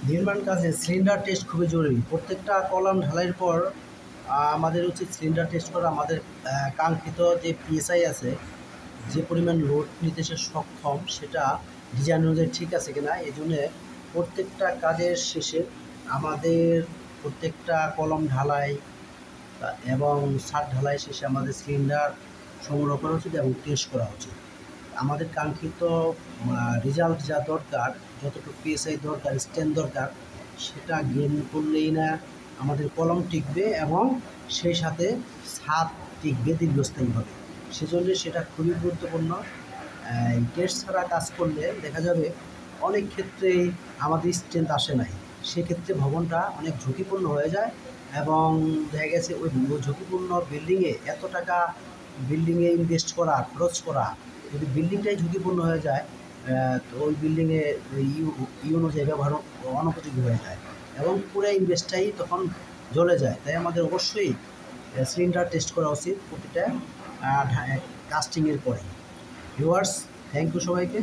নির্মাণ কাজে cylinder test খুবই জরুরি। প্রত্যেকটা কলাম ঢালাইয়ের পর আমাদের উচিত সিলিন্ডার টেস্ট করা। আমাদের কাঙ্ক্ষিত যে পিএসআই আছে, যে পরিমাণ লোড নিতে সে সক্ষম, সেটা ডিজাইন অনুযায়ী ঠিক আছে কিনা। এই জন্যে প্রত্যেকটা কাজের শেষে আমাদের প্রত্যেকটা কলম ঢালাই এবং ছাদ ঢালাই শেষে আমাদের সিলিন্ডার সংগ্রহ করা উচিত এবং টেস্ট করা উচিত। আমাদের কাঙ্ক্ষিত রেজাল্ট যা দরকার, যতটুকু পিএসআই দরকার, স্ট্যান্ড দরকার, সেটা গেইন করলেই না আমাদের কলম টিকবে এবং সেই সাথে ছাদ টিকবে দীর্ঘস্থায়ীভাবে। সেজন্য সেটা খুবই গুরুত্বপূর্ণ। টেস্ট ছাড়া কাজ করলে দেখা যাবে অনেক ক্ষেত্রেই আমাদের স্ট্রেংথ আসে নাই। সেক্ষেত্রে ভবনটা অনেক ঝুঁকিপূর্ণ হয়ে যায় এবং দেখা গেছে ওই ঝুঁকিপূর্ণ বিল্ডিংয়ে এত টাকা বিল্ডিংয়ে ইনভেস্ট করা, খরচ করা, যদি বিল্ডিংটাই ঝুঁকিপূর্ণ হয়ে যায়, তো ওই বিল্ডিংয়ে অনুযায়ী ব্যবহার অনুপযোগী হয়ে যায় এবং পুরো ইনভেস্টটাই তখন জ্বলে যায়। তাই আমাদের অবশ্যই সিলিন্ডার টেস্ট করা উচিত প্রতিটা কাস্টিংয়ের পরে। ভিউয়ার্স, থ্যাংক ইউ সবাইকে।